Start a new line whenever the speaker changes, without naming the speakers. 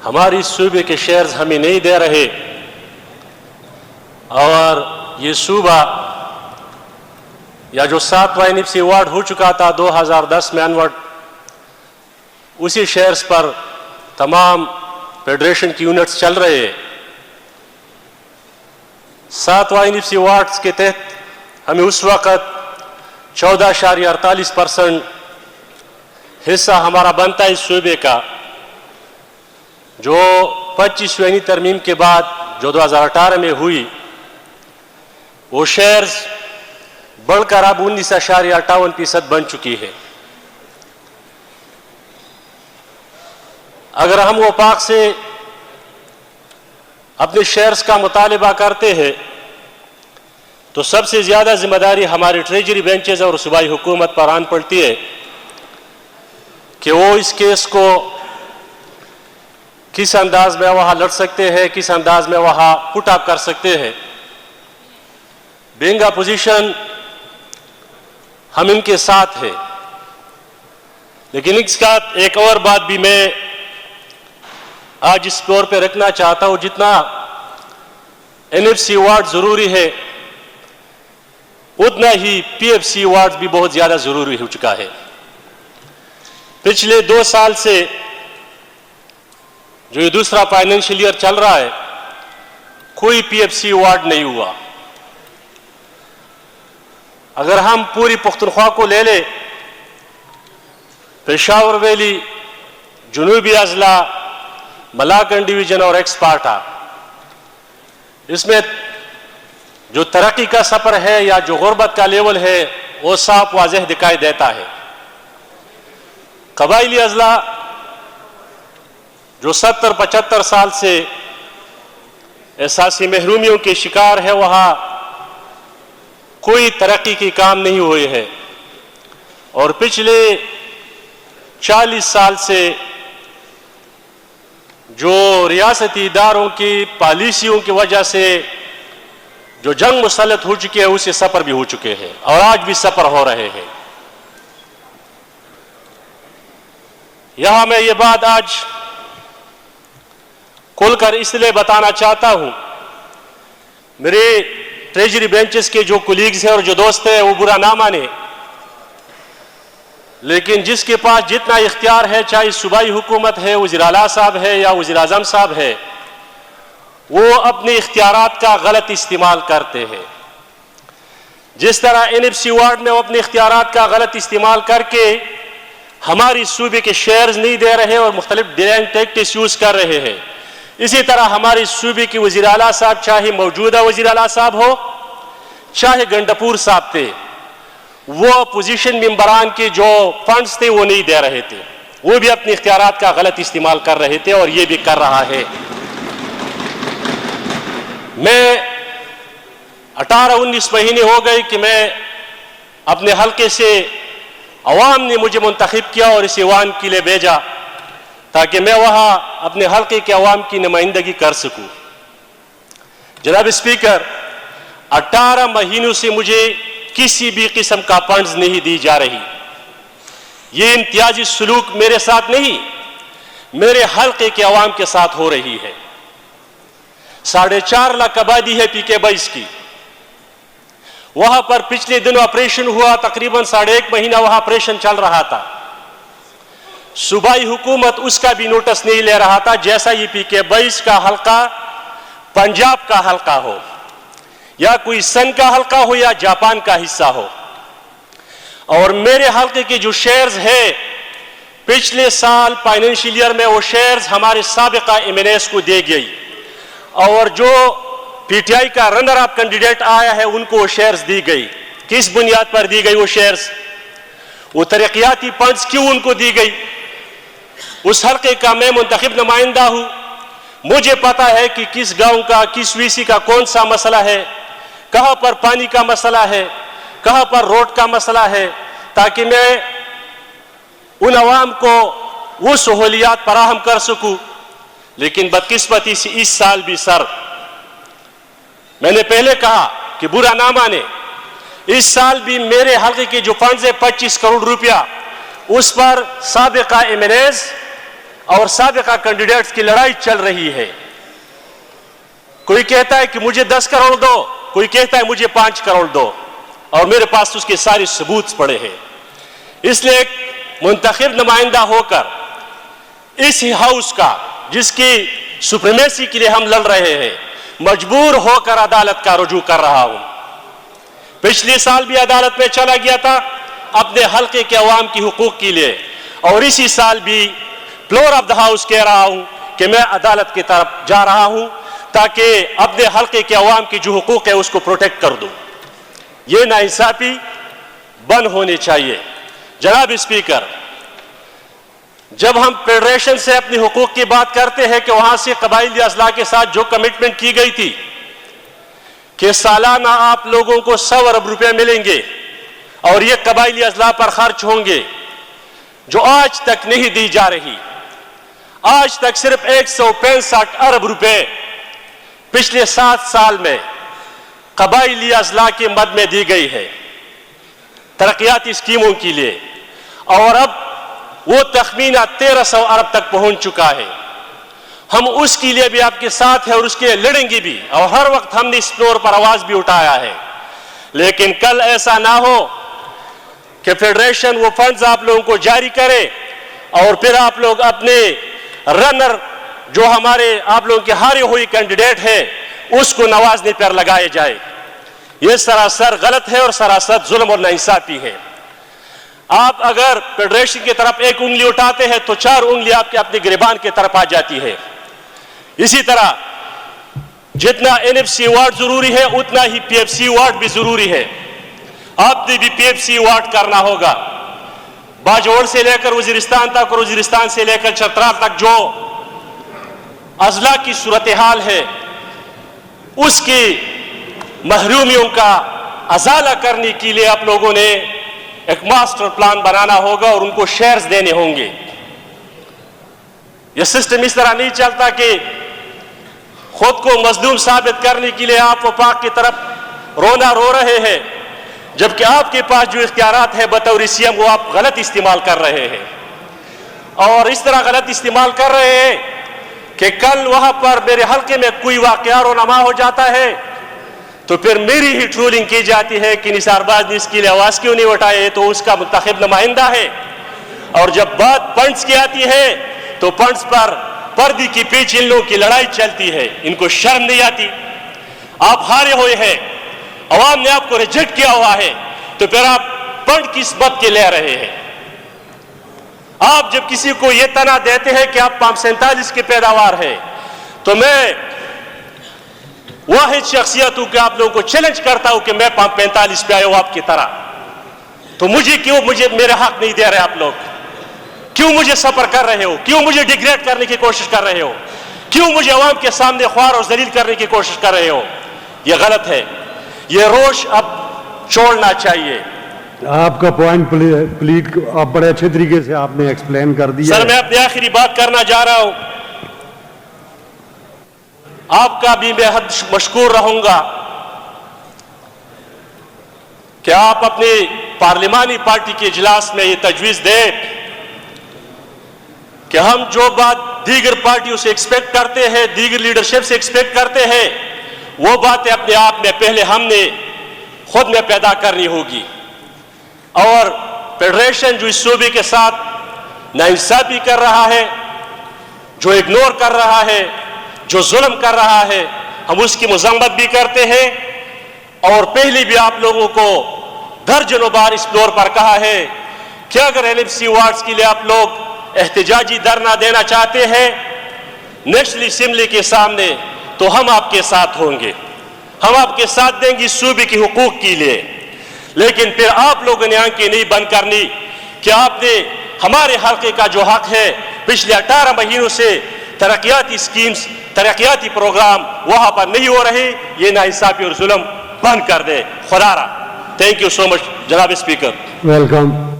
ہماری صوبے کے شیئرز ہمیں نہیں دے رہے، اور یہ صوبہ یا جو 7واں NFC ایوارڈ ہو چکا تھا 2010 میں انورڈ، اسی شیئرز پر تمام فیڈریشن کی یونٹس چل رہے ہیں۔ 7واں NFC ایوارڈز کے تحت ہمیں اس وقت 14.48% حصہ ہمارا بنتا ہے اس صوبے کا، جو 25ویں ترمیم کے بعد جو 2018 میں ہوئی، وہ شیئرز بڑھ کر اب 19.58% بن چکی ہے۔ اگر ہم وفاق سے اپنے شیئرز کا مطالبہ کرتے ہیں تو سب سے زیادہ ذمہ داری ہمارے ٹریجری بینچز اور صوبائی حکومت پر آن پڑتی ہے کہ وہ اس کیس کو کس انداز میں وہاں لڑ سکتے ہیں، کس انداز میں وہاں پٹ اپ کر سکتے ہیں۔ بینگ اپوزیشن ہم ان کے ساتھ ہیں، لیکن اس کا ایک اور بات بھی میں آج اس طور پہ رکھنا چاہتا ہوں، جتنا NFC ایوارڈ ضروری ہے اتنا ہی PFC ایوارڈ بھی بہت زیادہ ضروری ہو چکا ہے۔ پچھلے 2 سال سے جو یہ دوسرا فائنینشیل ایئر چل رہا ہے، کوئی PFC ایوارڈ نہیں ہوا۔ اگر ہم پوری پختونخوا کو لے لیں، پشاور ویلی، جنوبی اضلاع، ملاکنڈ ڈویژن اور ایکسپارٹا، اس میں جو ترقی کا سفر ہے یا جو غربت کا لیول ہے وہ صاف واضح دکھائی دیتا ہے۔ قبائلی اضلاع جو 70-75 سال سے احساسی محرومیوں کے شکار ہے، وہاں کوئی ترقی کی کام نہیں ہوئے ہے، اور پچھلے 40 سال سے جو ریاستی اداروں کی پالیسیوں کی وجہ سے جو جنگ مسلط ہو چکے ہیں، اسے سفر بھی ہو چکے ہیں اور آج بھی سفر ہو رہے ہیں۔ یہاں میں یہ بات آج کھول کر اس لیے بتانا چاہتا ہوں، میرے ٹریجری بینچز کے جو کولیگز ہیں اور جو دوست ہیں وہ برا نہ مانے، لیکن جس کے پاس جتنا اختیار ہے، چاہے صوبائی حکومت ہے، وزیر اعلیٰ صاحب ہے یا وزیر اعظم صاحب ہے، وہ اپنے اختیارات کا غلط استعمال کرتے ہیں۔ جس طرح NFC ایوارڈ میں وہ اپنے اختیارات کا غلط استعمال کر کے ہماری صوبے کے شیئرز نہیں دے رہے اور مختلف ڈیلنگ ٹیکٹس یوز کر رہے ہیں، اسی طرح ہماری صوبے کی وزیر اعلیٰ صاحب، چاہے موجودہ وزیر اعلیٰ صاحب ہو چاہے گنڈپور صاحب تھے، وہ اپوزیشن ممبران کے جو فنڈز تھے وہ نہیں دے رہے تھے، وہ بھی اپنے اختیارات کا غلط استعمال کر رہے تھے اور یہ بھی کر رہا ہے۔ میں 18-19 مہینے ہو گئے کہ میں اپنے حلقے سے، عوام نے مجھے منتخب کیا اور اس ایوان کے لیے بھیجا تاکہ میں وہاں اپنے حلقے کے عوام کی نمائندگی کر سکوں۔ جناب اسپیکر، 18 مہینوں سے مجھے کسی بھی قسم کا فنڈز نہیں دی جا رہی۔ یہ امتیازی سلوک میرے ساتھ نہیں، میرے حلقے کے عوام کے ساتھ ہو رہی ہے۔ 4.5 لاکھ آبادی ہے PK22 کی، وہاں پر پچھلے دنوں آپریشن ہوا، تقریباً 1.5 مہینہ وہاں آپریشن چل رہا تھا۔ صوبائی حکومت اس کا بھی نوٹس نہیں لے رہا تھا، جیسا یہ PK22 کا حلقہ پنجاب کا حلقہ ہو یا کوئی سن کا حلقہ ہو یا جاپان کا حصہ ہو۔ اور میرے حلقے کے جو شیئرز ہیں، پچھلے سال فائنینشیل ایئر میں وہ شیئرز ہمارے سابقہ MNAs کو دے گئی، اور جو PTI کا رنر اپ کینڈیڈیٹ آیا ہے ان کو وہ شیئرز دی گئی۔ کس بنیاد پر دی گئی وہ شیئرز؟ وہ ترقیاتی فنڈز کیوں ان کو دی گئی؟ اس حلقے کا میں منتخب نمائندہ ہوں، مجھے پتا ہے کہ کس گاؤں کا، کس VC کا کون سا مسئلہ ہے، کہاں پر پانی کا مسئلہ ہے، کہاں پر روڈ کا مسئلہ ہے، تاکہ میں ان عوام کو وہ سہولیات فراہم کر سکوں۔ لیکن بدقسمتی سے اس سال بھی سر، میں نے پہلے کہا کہ برا نہ مانے، اس سال بھی میرے حلقے کے جو فنڈز ہے 25 کروڑ روپیہ، اس پر سابقہ MNAs اور سابقہ کینڈیڈیٹس کی لڑائی چل رہی ہے. کوئی کہتا ہے کہ مجھے 10 کروڑ دو, کوئی کہتا ہے مجھے 5 کروڑ دو, اور میرے پاس اس کے سارے ثبوت پڑے ہیں. اس لیے ایک منتخب نمائندہ ہو کر اس ہاؤس کا, جس کی سپریمیسی کے لیے ہم لڑ رہے ہیں, مجبور ہو کر عدالت کا رجوع کر رہا ہوں. پچھلے سال بھی عدالت میں چلا گیا تھا اپنے حلقے کے عوام کی حقوق کے لیے, اور اسی سال بھی فلور آف دا ہاؤس کہہ رہا ہوں کہ میں عدالت کی طرف جا رہا ہوں تاکہ اپنے حلقے کے عوام کی جو حقوق ہے اس کو پروٹیکٹ کر دوں. یہ ناانصافی بند ہونی چاہیے. جناب اسپیکر, جب ہم فیڈریشن سے اپنی حقوق کی بات کرتے ہیں کہ وہاں سے قبائلی اضلاع کے ساتھ جو کمٹمنٹ کی گئی تھی کہ سالانہ آپ لوگوں کو 100 ارب روپے ملیں گے اور یہ قبائلی اضلاع پر خرچ ہوں گے, جو آج تک نہیں دی جا رہی. آج تک صرف 165 ارب روپے پچھلے 7 سال میں قبائلی اضلاع کی مد میں دی گئی ہے ترقیاتی اسکیموں کے لیے, اور اب وہ تخمینہ 1300 ارب تک پہنچ چکا ہے. ہم اس کے لیے بھی آپ کے ساتھ ہیں اور اس کے لیے لڑیں گے بھی, اور ہر وقت ہم نے اس فلور پر آواز بھی اٹھایا ہے. لیکن کل ایسا نہ ہو کہ فیڈریشن وہ فنڈز آپ لوگوں کو جاری کرے اور پھر آپ لوگ اپنے رنر جو ہمارے آپ لوگوں کے ہارے ہوئی کینڈیڈیٹ ہے اس کو نوازنے پر لگائے جائے. یہ سراسر غلط ہے اور سراسر ظلم اور ناانصافی ہے. آپ اگر فیڈریشن کی طرف ایک انگلی اٹھاتے ہیں تو 4 انگلی آپ کے اپنے گریبان کی طرف آ جاتی ہے. اسی طرح جتنا NFC ایوارڈ ضروری ہے اتنا ہی PFC ایوارڈ بھی ضروری ہے. آپ نے بھی PFC ایوارڈ کرنا ہوگا. باجوڑ سے لے کر وزیرستان تک اور وزیرستان سے لے کر چترال تک جو اضلاع کی صورتحال ہے اس کی محرومیوں کا ازالہ کرنے کے لیے آپ لوگوں نے ایک ماسٹر پلان بنانا ہوگا اور ان کو شیئرز دینے ہوں گے. یہ سسٹم اس طرح نہیں چلتا کہ خود کو مظلوم ثابت کرنے کے لیے آپ وفاق کی طرف رونا رو رہے ہیں, جبکہ آپ کے پاس جو اختیارات ہیں بطور CM وہ آپ غلط استعمال کر رہے ہیں. اور اس طرح غلط استعمال کر رہے ہیں کہ کل وہاں پر میرے حلقے میں کوئی واقعہ رونما ہو جاتا ہے تو پھر میری ہی ٹرولنگ کی جاتی ہے کہ نثار باز نے اس کے لیے آواز کیوں نہیں اٹھائے, تو اس کا منتخب نمائندہ ہے. اور جب بات فنڈز کی آتی ہے تو فنڈز پر پردے کے پیچھے ان لوگوں کی لڑائی چلتی ہے. ان کو شرم نہیں آتی؟ آپ ہارے ہوئے ہیں, عوام نے آپ کو ریجیکٹ کیا ہوا ہے, تو پھر آپ فنڈ کس بات کے لے رہے ہیں؟ آپ جب کسی کو یہ طعنہ دیتے ہیں کہ آپ 47 کی پیداوار ہے, تو میں واحد شخصیت ہوں کہ آپ لوگوں کو چیلنج کرتا ہوں کہ میں 45 پہ آئے ہوں آپ کی طرح. تو مجھے میرا حق نہیں دے رہے آپ لوگ؟ کیوں مجھے سفر کر رہے ہو؟ کیوں مجھے ڈیگریڈ کرنے کی کوشش کر رہے ہو؟ کیوں مجھے عوام کے سامنے خوار اور ذلیل کرنے کی کوشش کر رہے ہو؟ یہ غلط ہے. یہ روش اب چھوڑنا چاہیے.
آپ کا پوائنٹ پلیٹ آپ بڑے اچھے طریقے سے آپ نے ایکسپلین کر دیا.
سر میں اپنی آخری بات کرنا جا رہا ہوں. آپ کا بھی میں حد مشکور رہوں گا کہ آپ اپنی پارلیمانی پارٹی کے اجلاس میں یہ تجویز دیں کہ ہم جو بات دیگر پارٹیوں سے ایکسپیکٹ کرتے ہیں, دیگر لیڈرشپ سے ایکسپیکٹ کرتے ہیں, وہ باتیں اپنے آپ میں پہلے ہم نے خود میں پیدا کرنی ہوگی. اور فیڈریشن جو اس صوبے کے ساتھ ناانصافی کر رہا ہے, جو اگنور کر رہا ہے, جو ظلم کر رہا ہے, ہم اس کی مذمت بھی کرتے ہیں. اور پہلے بھی آپ لوگوں کو درجنوں بار اس فلور پر کہا ہے کہ اگر NFC ایوارڈز کے لیے آپ لوگ احتجاجی دھرنا دینا چاہتے ہیں نیشنل اسمبلی کے سامنے تو ہم آپ کے ساتھ ہوں گے, ہم آپ کے ساتھ دیں گے صوبے کے حقوق کے لیے. لیکن پھر آپ لوگوں نے آنکھیں نہیں بند کرنی کہ آپ نے ہمارے حلقے کا جو حق ہے پچھلے 18 مہینوں سے ترقیاتی اسکیمز, ترقیاتی پروگرام وہاں پر نہیں ہو رہے. یہ ناانصافی اور ظلم بند کر دے. خدا را. تھینک یو سو مچ جناب اسپیکر.
ویلکم.